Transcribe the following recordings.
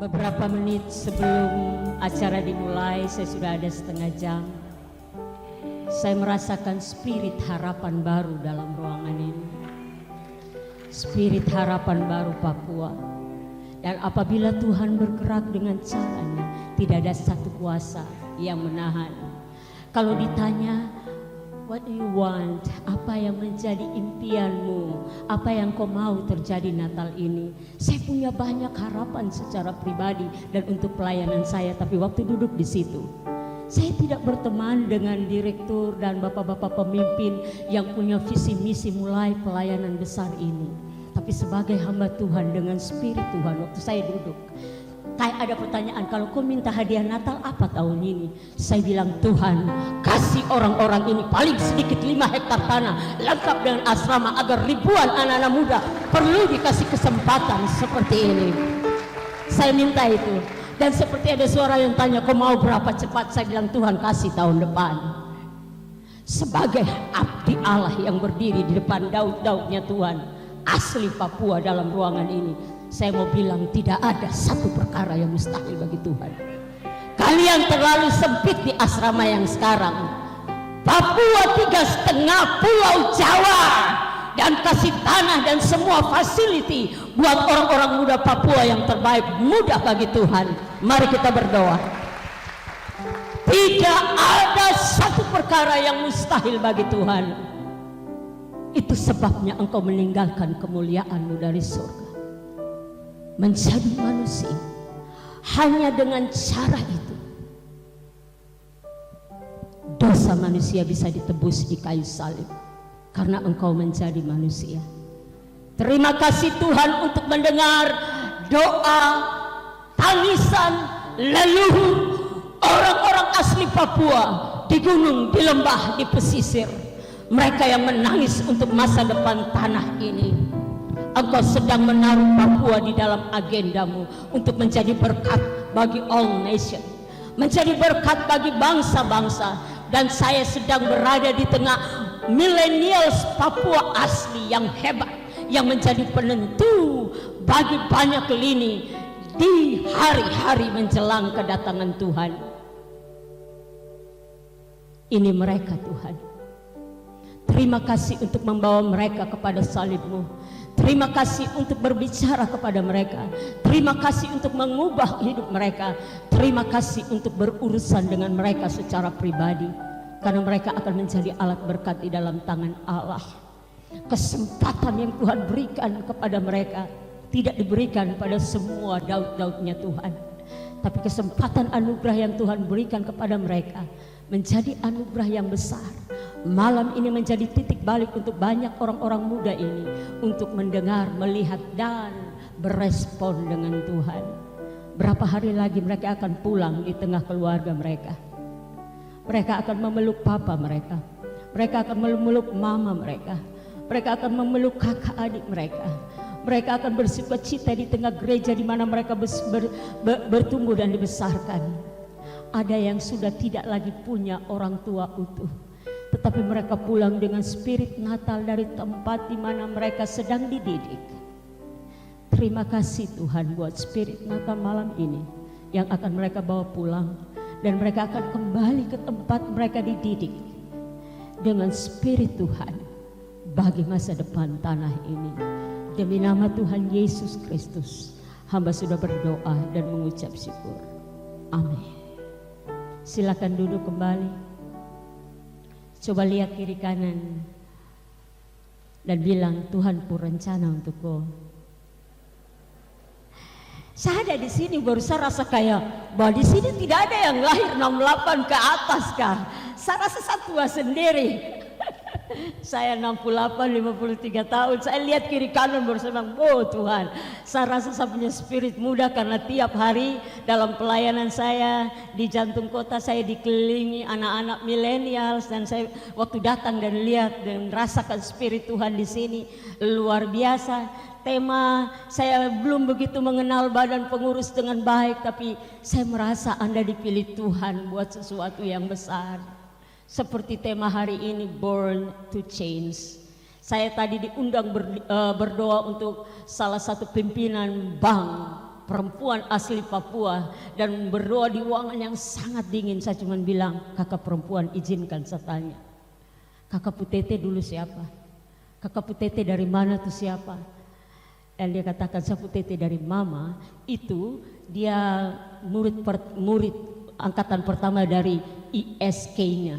Beberapa menit sebelum acara dimulai, saya sudah ada setengah jam. Saya merasakan spirit harapan baru dalam ruangan ini. Spirit harapan baru Papua. Dan apabila Tuhan bergerak dengan caranya, tidak ada satu kuasa yang menahan. Kalau ditanya, what do you want? Apa yang menjadi impianmu? Apa yang kau mau terjadi Natal ini? Saya punya banyak harapan secara pribadi dan untuk pelayanan saya. Tapi waktu duduk di situ, saya tidak berteman dengan direktur dan bapak-bapak pemimpin yang punya visi misi mulai pelayanan besar ini. Tapi sebagai hamba Tuhan dengan spirit Tuhan, waktu saya duduk, kayak ada pertanyaan, kalau kau minta hadiah Natal apa tahun ini? Saya bilang, Tuhan kasih orang-orang ini paling sedikit 5 hektar tanah lengkap dengan asrama agar ribuan anak-anak muda perlu dikasih kesempatan seperti ini. Saya minta itu. Dan seperti ada suara yang tanya, kau mau berapa cepat? Saya bilang, Tuhan kasih tahun depan. Sebagai abdi Allah yang berdiri di depan daud-daudnya Tuhan, asli Papua dalam ruangan ini, saya mau bilang tidak ada satu perkara yang mustahil bagi Tuhan. Kalian terlalu sempit di asrama yang sekarang. Papua 3,5 pulau Jawa, dan kasih tanah dan semua fasiliti buat orang-orang muda Papua yang terbaik. Mudah bagi Tuhan. Mari kita berdoa. Tidak ada satu perkara yang mustahil bagi Tuhan. Itu sebabnya engkau meninggalkan kemuliaanmu dari surga, menjadi manusia. Hanya dengan cara itu dosa manusia bisa ditebus di kayu salib, karena engkau menjadi manusia. Terima kasih Tuhan untuk mendengar doa, tangisan, leluhur orang-orang asli Papua di gunung, di lembah, di pesisir. Mereka yang menangis untuk masa depan tanah ini. Engkau sedang menaruh Papua di dalam agendamu untuk menjadi berkat bagi all nation, menjadi berkat bagi bangsa-bangsa. Dan saya sedang berada di tengah millennials Papua asli yang hebat, yang menjadi penentu bagi banyak lini di hari-hari menjelang kedatangan Tuhan. Ini mereka Tuhan. Terima kasih untuk membawa mereka kepada salib-Mu. Terima kasih untuk berbicara kepada mereka. Terima kasih untuk mengubah hidup mereka. Terima kasih untuk berurusan dengan mereka secara pribadi, karena mereka akan menjadi alat berkat di dalam tangan Allah. Kesempatan yang Tuhan berikan kepada mereka tidak diberikan pada semua daud-daudnya Tuhan, tapi kesempatan anugerah yang Tuhan berikan kepada mereka menjadi anugerah yang besar. Malam ini menjadi titik balik untuk banyak orang-orang muda ini untuk mendengar, melihat, dan berespon dengan Tuhan. Berapa hari lagi mereka akan pulang di tengah keluarga mereka. Mereka akan memeluk papa mereka. Mereka akan memeluk mama mereka. Mereka akan memeluk kakak adik mereka. Mereka akan bersukacita di tengah gereja di mana mereka bertumbuh dan dibesarkan. Ada yang sudah tidak lagi punya orang tua utuh, tetapi mereka pulang dengan spirit Natal dari tempat di mana mereka sedang dididik. Terima kasih Tuhan buat spirit Natal malam ini yang akan mereka bawa pulang, dan mereka akan kembali ke tempat mereka dididik dengan spirit Tuhan bagi masa depan tanah ini. Demi nama Tuhan Yesus Kristus, hamba sudah berdoa dan mengucap syukur. Amin. Silakan duduk kembali. Coba lihat kiri kanan dan bilang, Tuhan pun rencana untukku. Saya ada di sini baru saya rasa kayak bahwa di sini tidak ada yang lahir 68 ke atas kah? Saya rasa saya tua sendiri. Saya 68, 53 tahun. Saya lihat kiri kanan baru saya bilang, oh Tuhan, saya rasa saya punya spirit muda, karena tiap hari dalam pelayanan saya di jantung kota saya dikelilingi anak-anak milenial, dan saya waktu datang dan lihat dan rasakan spirit Tuhan di sini luar biasa. Tema saya belum begitu mengenal badan pengurus dengan baik, tapi saya merasa Anda dipilih Tuhan buat sesuatu yang besar. Seperti tema hari ini, Born to Change. Saya tadi diundang berdoa untuk salah satu pimpinan bank perempuan asli Papua, dan berdoa di ruangan yang sangat dingin. Saya cuma bilang, kakak perempuan izinkan saya tanya, kakak Putete dulu siapa? Kakak Putete dari mana tuh siapa? Dan dia katakan, saya Putete dari mama. Itu dia murid angkatan pertama dari ISK-nya.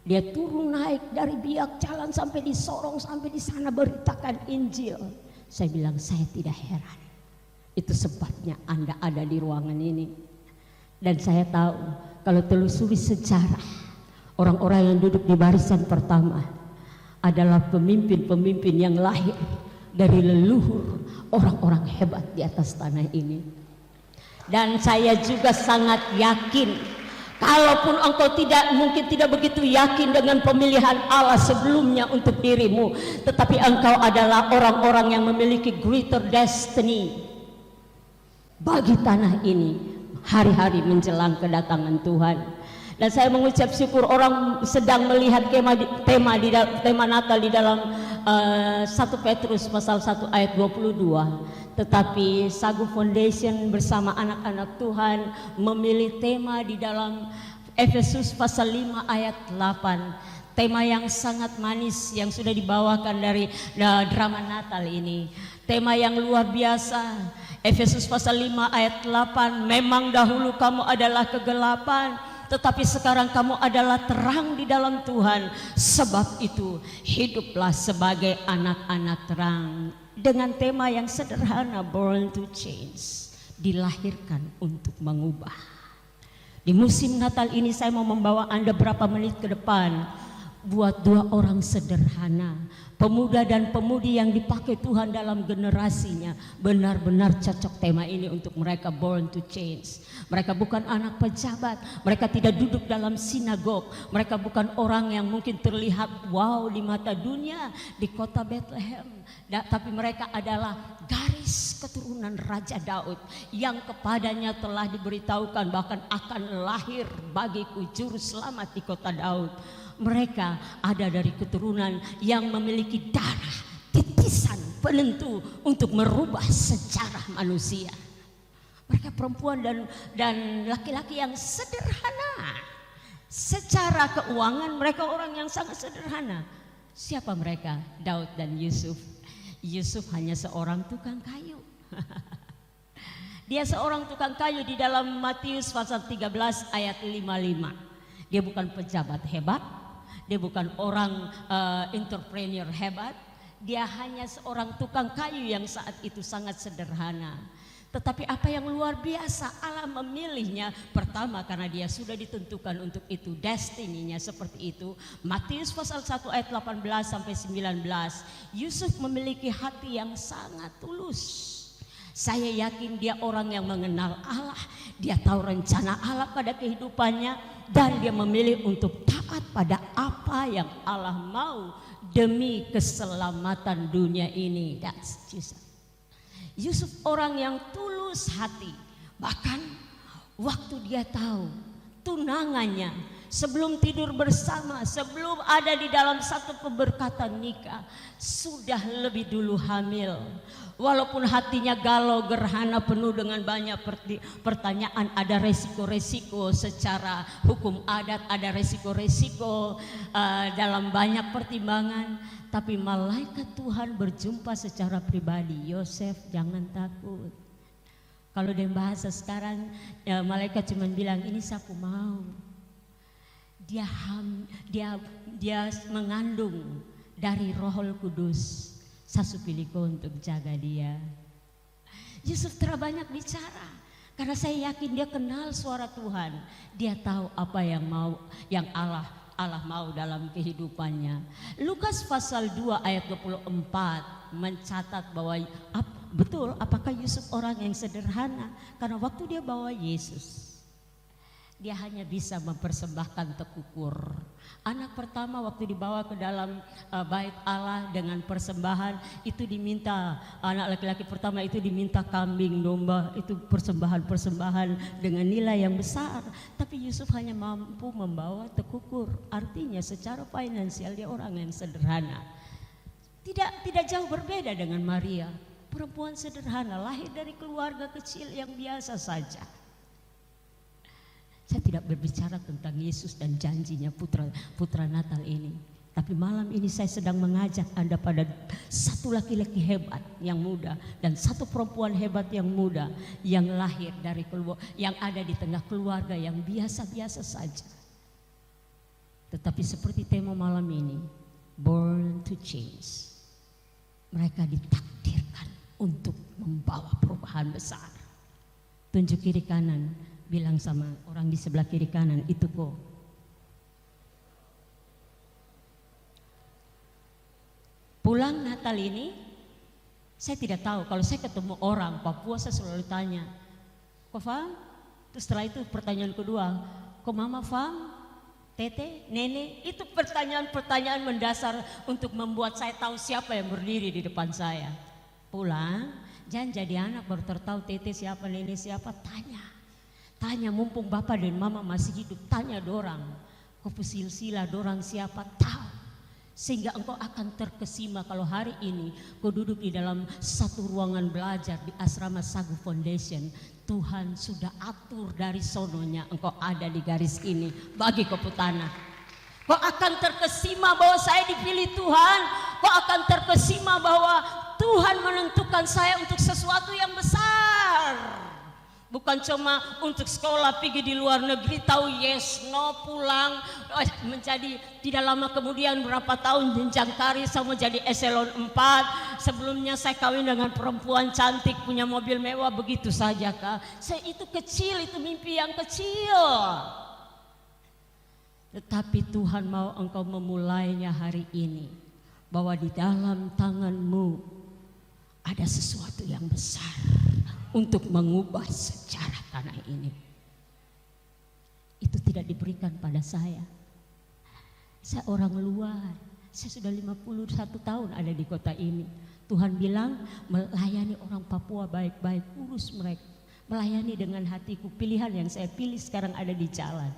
Dia turun naik dari Biak, jalan sampai di Sorong, sampai di sana beritakan Injil. Saya bilang, saya tidak heran. Itu sebabnya Anda ada di ruangan ini. Dan saya tahu kalau telusuri sejarah, orang-orang yang duduk di barisan pertama adalah pemimpin-pemimpin yang lahir dari leluhur orang-orang hebat di atas tanah ini. Dan saya juga sangat yakin, kalaupun engkau mungkin tidak begitu yakin dengan pemilihan Allah sebelumnya untuk dirimu, tetapi engkau adalah orang-orang yang memiliki greater destiny bagi tanah ini hari-hari menjelang kedatangan Tuhan. Dan saya mengucap syukur orang sedang melihat tema Natal di dalam 1 Petrus pasal 1 ayat 22. Tetapi Sagu Foundation bersama anak-anak Tuhan memilih tema di dalam Efesus pasal 5 ayat 8. Tema yang sangat manis yang sudah dibawakan dari drama Natal ini. Tema yang luar biasa. Efesus pasal 5 ayat 8. Memang dahulu kamu adalah kegelapan, tetapi sekarang kamu adalah terang di dalam Tuhan. Sebab itu hiduplah sebagai anak-anak terang. Dengan tema yang sederhana, born to change, dilahirkan untuk mengubah. Di musim Natal ini saya mau membawa Anda berapa menit ke depan buat dua orang sederhana, pemuda dan pemudi yang dipakai Tuhan dalam generasinya. Benar-benar cocok tema ini untuk mereka, born to change. Mereka bukan anak pejabat, mereka tidak duduk dalam sinagog, mereka bukan orang yang mungkin terlihat wow di mata dunia di kota Bethlehem. Tapi mereka adalah garis keturunan Raja Daud yang kepadanya telah diberitahukan bahkan akan lahir bagiku juru selamat di kota Daud. Mereka ada dari keturunan yang memiliki darah titisan penentu untuk merubah sejarah manusia. Mereka perempuan dan laki-laki yang sederhana. Secara keuangan mereka orang yang sangat sederhana. Siapa mereka? Daud dan Yusuf. Yusuf hanya seorang tukang kayu. Dia seorang tukang kayu di dalam Matius pasal 13 ayat 55. Dia bukan pejabat hebat, dia bukan orang entrepreneur hebat, dia hanya seorang tukang kayu yang saat itu sangat sederhana. Tetapi apa yang luar biasa, Allah memilihnya pertama karena dia sudah ditentukan untuk itu, destininya seperti itu. Matius pasal 1 ayat 18 sampai 19. Yusuf memiliki hati yang sangat tulus. Saya yakin dia orang yang mengenal Allah, dia tahu rencana Allah pada kehidupannya, dan dia memilih untuk taat pada apa yang Allah mau demi keselamatan dunia ini. That's Jesus. Yusuf orang yang tulus hati. Bahkan waktu dia tahu tunangannya sebelum tidur bersama, sebelum ada di dalam satu pemberkatan nikah, sudah lebih dulu hamil. Walaupun hatinya galau, gerhana, penuh dengan banyak pertanyaan, ada resiko-resiko secara hukum adat, ada resiko-resiko dalam banyak pertimbangan. Tapi malaikat Tuhan berjumpa secara pribadi. Yosef, jangan takut. Kalau dalam bahasa sekarang, malaikat cuma bilang, ini siapa mau. Dia mengandung dari Roh Kudus. Saya pilih kau untuk jaga dia. Yusuf terbanyak bicara karena saya yakin dia kenal suara Tuhan. Dia tahu apa yang Allah mau dalam kehidupannya. Lukas pasal 2 ayat 24 mencatat bahwa betul apakah Yusuf orang yang sederhana, karena waktu dia bawa Yesus, dia hanya bisa mempersembahkan tekukur. Anak pertama waktu dibawa ke dalam bait Allah dengan persembahan, itu diminta, anak laki-laki pertama itu diminta kambing, domba, itu persembahan-persembahan dengan nilai yang besar. Tapi Yusuf hanya mampu membawa tekukur. Artinya secara finansial dia orang yang sederhana. Tidak jauh berbeda dengan Maria. Perempuan sederhana, lahir dari keluarga kecil yang biasa saja. Saya tidak berbicara tentang Yesus dan janjinya putra Natal ini. Tapi malam ini saya sedang mengajak Anda pada satu laki-laki hebat yang muda dan satu perempuan hebat yang muda yang lahir dari yang ada di tengah keluarga yang biasa-biasa saja. Tetapi seperti tema malam ini, born to change. Mereka ditakdirkan untuk membawa perubahan besar. Tunjuk kiri kanan, bilang sama orang di sebelah kiri kanan, itu kok. Pulang Natal ini, saya tidak tahu. Kalau saya ketemu orang Papua, saya selalu tanya, kok Fam? Terus setelah itu pertanyaan kedua, kok Mama Fam? Tete, Nenek? Itu pertanyaan-pertanyaan mendasar untuk membuat saya tahu siapa yang berdiri di depan saya. Pulang, jangan jadi anak baru tertahu Tete siapa, Nenek siapa, tanya mumpung Bapak dan Mama masih hidup, tanya dorang, kok silsilah dorang siapa, tahu. Sehingga engkau akan terkesima kalau hari ini kau duduk di dalam satu ruangan belajar di Asrama Sagu Foundation. Tuhan sudah atur dari sononya engkau ada di garis ini bagi kau putana. Kau akan terkesima bahwa saya dipilih Tuhan. Kau akan terkesima bahwa Tuhan menentukan saya untuk sesuatu yang besar. Bukan cuma untuk sekolah, pergi di luar negeri, tahu yes, no, pulang, menjadi tidak lama kemudian berapa tahun jenjang karir saya mau jadi eselon 4. Sebelumnya saya kawin dengan perempuan cantik, punya mobil mewah, begitu saja kah? Itu kecil, itu mimpi yang kecil. Tetapi Tuhan mau engkau memulainya hari ini, bahwa di dalam tanganmu ada sesuatu yang besar untuk mengubah sejarah tanah ini. Itu tidak diberikan pada saya. Saya orang luar. Saya sudah 51 tahun ada di kota ini. Tuhan bilang melayani orang Papua baik-baik, urus mereka. Melayani dengan hatiku. Pilihan yang saya pilih sekarang ada di jalan.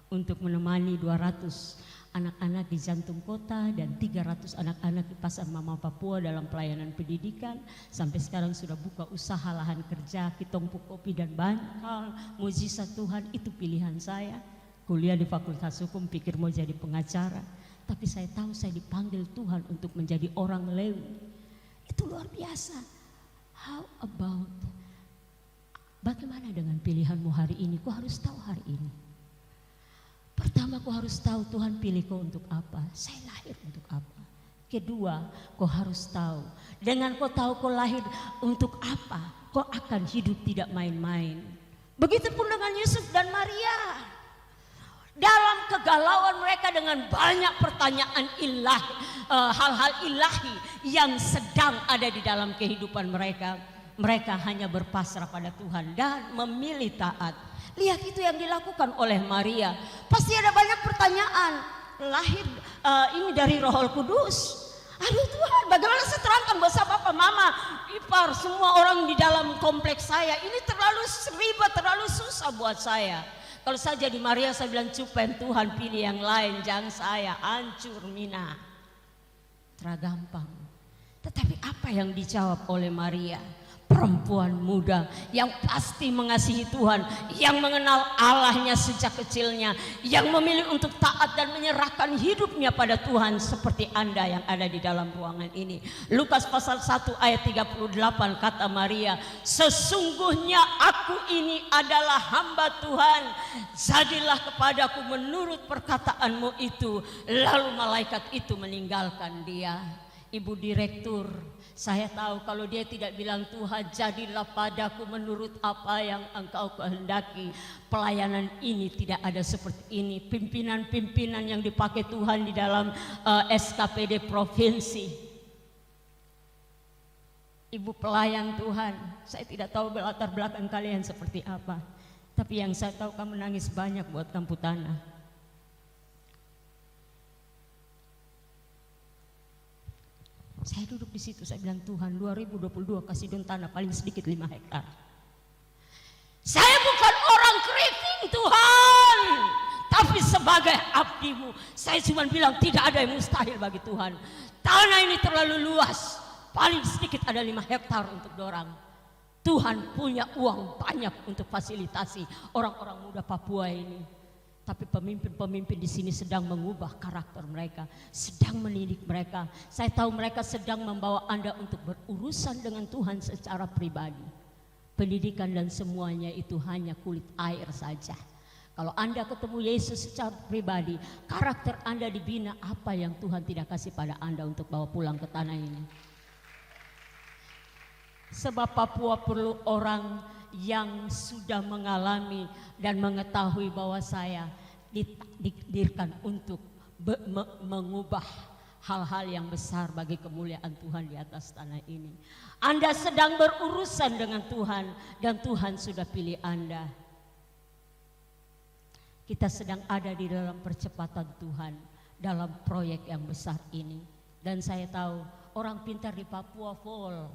Untuk menemani 200 anak-anak di jantung kota dan 300 anak-anak di Pasar Mama Papua dalam pelayanan pendidikan. Sampai sekarang sudah buka usaha lahan kerja, kitongpu kopi dan banyak hal. Mujizat Tuhan, itu pilihan saya. Kuliah di Fakultas Hukum, pikir mau jadi pengacara. Tapi saya tahu saya dipanggil Tuhan untuk menjadi orang Lewi. Itu luar biasa. How about, bagaimana dengan pilihanmu hari ini? Kau harus tahu hari ini. Pertama, kau harus tahu Tuhan pilih kau untuk apa. Saya lahir untuk apa. Kedua, kau harus tahu. Dengan kau tahu kau lahir untuk apa, kau akan hidup tidak main-main. Begitupun dengan Yusuf dan Maria. Dalam kegalauan mereka dengan banyak pertanyaan ilahi, hal-hal ilahi yang sedang ada di dalam kehidupan mereka. Mereka hanya berpasrah pada Tuhan dan memilih taat. Lihat itu yang dilakukan oleh Maria. Pasti ada banyak pertanyaan. Lahir ini dari Roh Kudus. Aduh Tuhan, bagaimana saya terangkan buat Papa, Mama, ipar, semua orang di dalam kompleks saya. Ini terlalu ribet, terlalu susah buat saya. Kalau saya jadi Maria, saya bilang cupen Tuhan, pilih yang lain, jangan saya, hancur Mina. Teragampang. Tetapi apa yang dijawab oleh Maria? Perempuan muda yang pasti mengasihi Tuhan, yang mengenal Allahnya sejak kecilnya, yang memilih untuk taat dan menyerahkan hidupnya pada Tuhan seperti Anda yang ada di dalam ruangan ini. Lukas pasal 1 ayat 38 kata Maria, sesungguhnya aku ini adalah hamba Tuhan, jadilah kepadaku menurut perkataanmu itu. Lalu malaikat itu meninggalkan dia. Ibu direktur, saya tahu kalau dia tidak bilang Tuhan jadilah padaku menurut apa yang engkau kehendaki, pelayanan ini tidak ada seperti ini. Pimpinan-pimpinan yang dipakai Tuhan di dalam SKPD provinsi, ibu pelayan Tuhan, saya tidak tahu latar belakang kalian seperti apa. Tapi yang saya tahu kamu nangis banyak buat Kampu Tanah. Saya duduk di situ, saya bilang Tuhan 2022 kasih dong tanah paling sedikit 5 hektar. Saya bukan orang keriting Tuhan, tapi sebagai abdimu, saya cuma bilang tidak ada yang mustahil bagi Tuhan. Tanah ini terlalu luas, paling sedikit ada 5 hektar untuk dorang. Tuhan punya uang banyak untuk fasilitasi orang-orang muda Papua ini. Tapi pemimpin-pemimpin di sini sedang mengubah karakter mereka, sedang mendidik mereka. Saya tahu mereka sedang membawa Anda untuk berurusan dengan Tuhan secara pribadi. Pendidikan dan semuanya itu hanya kulit air saja. Kalau Anda ketemu Yesus secara pribadi, karakter Anda dibina apa yang Tuhan tidak kasih pada Anda untuk bawa pulang ke tanah ini. Sebab Papua perlu orang yang sudah mengalami dan mengetahui bahwa saya ditakdirkan untuk mengubah hal-hal yang besar bagi kemuliaan Tuhan di atas tanah ini. Anda sedang berurusan dengan Tuhan dan Tuhan sudah pilih Anda. Kita sedang ada di dalam percepatan Tuhan dalam proyek yang besar ini. Dan saya tahu orang pintar di Papua full.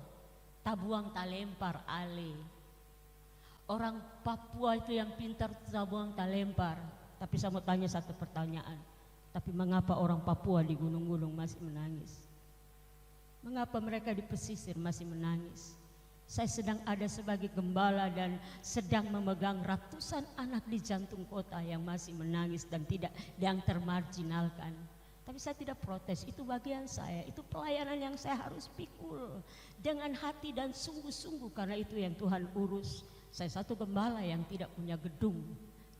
Tabuang talempar ale. Orang Papua itu yang pintar tabuang talempar. Tapi saya mau tanya satu pertanyaan. Tapi mengapa orang Papua di gunung-gunung masih menangis? Mengapa mereka di pesisir masih menangis? Saya sedang ada sebagai gembala dan sedang memegang ratusan anak di jantung kota yang masih menangis dan tidak yang termarginalkan. Tapi saya tidak protes, itu bagian saya, itu pelayanan yang saya harus pikul dengan hati dan sungguh-sungguh karena itu yang Tuhan urus. Saya satu gembala yang tidak punya gedung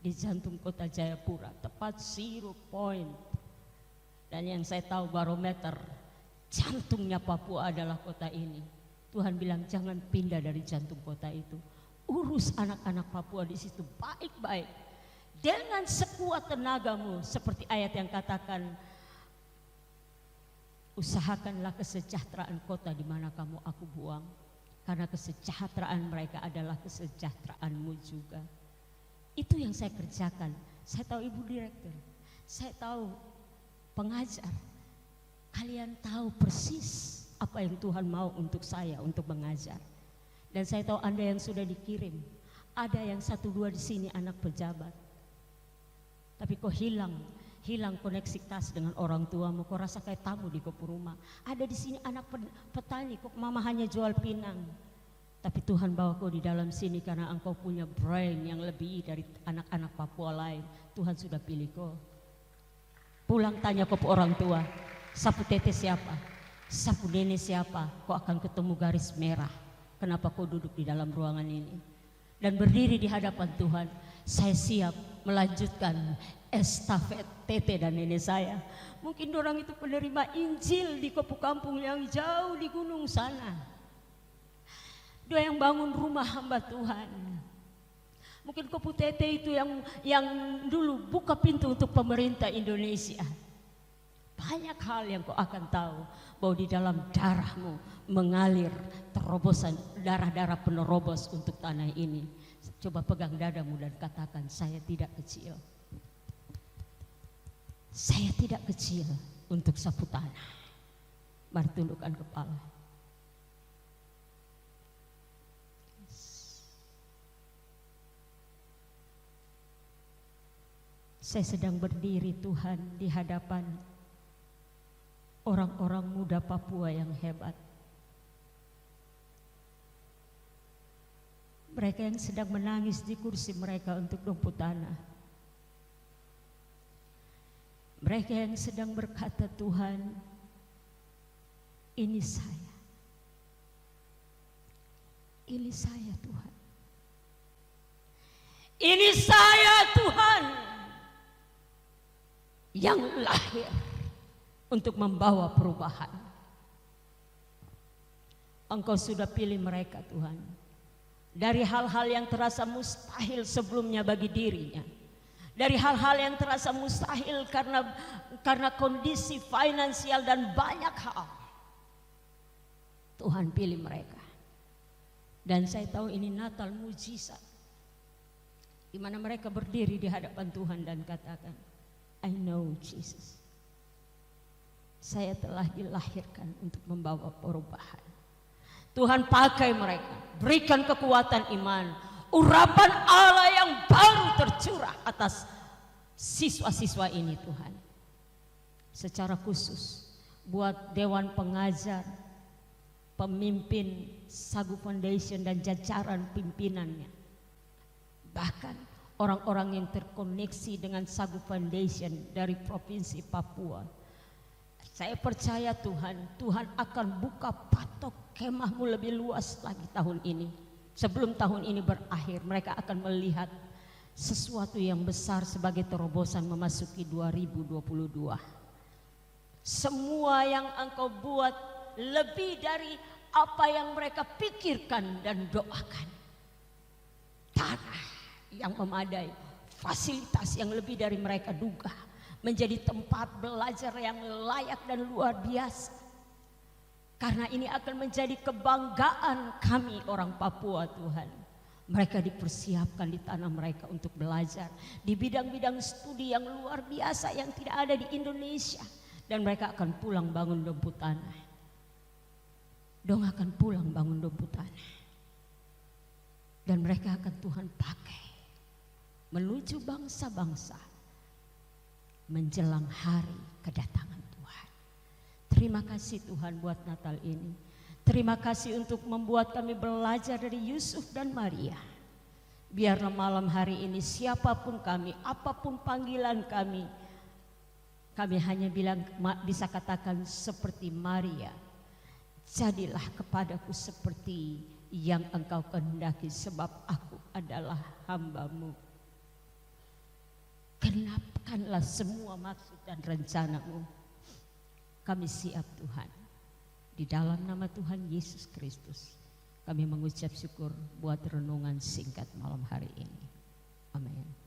di jantung kota Jayapura, tepat 0 point. Dan yang saya tahu barometer jantungnya Papua adalah kota ini. Tuhan bilang jangan pindah dari jantung kota itu. Urus anak-anak Papua di situ baik-baik. Dengan sekuat tenagamu seperti ayat yang katakan, usahakanlah kesejahteraan kota di mana kamu aku buang. Karena kesejahteraan mereka adalah kesejahteraanmu juga. Itu yang saya kerjakan. Saya tahu ibu direktur, saya tahu pengajar. Kalian tahu persis apa yang Tuhan mau untuk saya untuk mengajar. Dan saya tahu Anda yang sudah dikirim. Ada yang 1-2 di sini anak pejabat. Tapi kok hilang koneksitas dengan orang tuamu, kok rasa kayak tamu di kopi rumah. Ada di sini anak petani, kok mama hanya jual pinang. Tapi Tuhan bawa kau di dalam sini karena engkau punya brain yang lebih dari anak-anak Papua lain. Tuhan sudah pilih kau. Pulang tanya kau orang tua, sapu tete siapa? Sapu nenek siapa? Kau akan ketemu garis merah. Kenapa kau duduk di dalam ruangan ini? Dan berdiri di hadapan Tuhan, saya siap melanjutkan estafet tete dan nenek saya. Mungkin orang itu penerima Injil di kampung yang jauh di gunung sana. Dia yang bangun rumah hamba Tuhan. Mungkin kopu tete itu yang dulu buka pintu untuk pemerintah Indonesia. Banyak hal yang kau akan tahu bahwa di dalam darahmu mengalir terobosan darah-darah penerobos untuk tanah ini. Coba pegang dadamu dan katakan, saya tidak kecil. Saya tidak kecil untuk sapu tanah. Mari tundukkan kepala. Saya sedang berdiri Tuhan di hadapan orang-orang muda Papua yang hebat. Mereka yang sedang menangis di kursi mereka untuk rumput tanah. Mereka yang sedang berkata, Tuhan, ini saya. Ini saya Tuhan. Ini saya Tuhan yang lahir untuk membawa perubahan. Engkau sudah pilih mereka Tuhan. Dari hal-hal yang terasa mustahil sebelumnya bagi dirinya. Dari hal-hal yang terasa mustahil karena kondisi finansial dan banyak hal. Tuhan pilih mereka. Dan saya tahu ini Natal mujizat. Di mana mereka berdiri di hadapan Tuhan dan katakan, I know Jesus. Saya telah dilahirkan untuk membawa perubahan. Tuhan pakai mereka, berikan kekuatan iman, urapan Allah yang baru tercurah atas siswa-siswa ini Tuhan. Secara khusus buat dewan pengajar, pemimpin Sagu Foundation dan jajaran pimpinannya. Bahkan orang-orang yang terkoneksi dengan Sagu Foundation dari Provinsi Papua. Saya percaya Tuhan akan buka patok kemahmu lebih luas lagi tahun ini. Sebelum tahun ini berakhir, mereka akan melihat sesuatu yang besar sebagai terobosan memasuki 2022. Semua yang engkau buat lebih dari apa yang mereka pikirkan dan doakan. Tanah yang memadai, fasilitas yang lebih dari mereka duga, menjadi tempat belajar yang layak dan luar biasa. Karena ini akan menjadi kebanggaan kami orang Papua, Tuhan. Mereka dipersiapkan di tanah mereka untuk belajar di bidang-bidang studi yang luar biasa yang tidak ada di Indonesia. Dan mereka akan pulang bangun dompu tanah. Dong akan pulang bangun dompu tanah. Dan mereka akan Tuhan pakai menuju bangsa-bangsa menjelang hari kedatangan Tuhan. Terima kasih Tuhan buat Natal ini. Terima kasih untuk membuat kami belajar dari Yusuf dan Maria. Biarlah malam hari ini siapapun kami, apapun panggilan kami hanya bisa katakan seperti Maria. Jadilah kepadaku seperti yang engkau kehendaki, sebab aku adalah hamba-Mu. Genapkanlah semua maksud dan rencana-Mu. Kami siap Tuhan. Di dalam nama Tuhan Yesus Kristus kami mengucap syukur buat renungan singkat malam hari ini. Amin.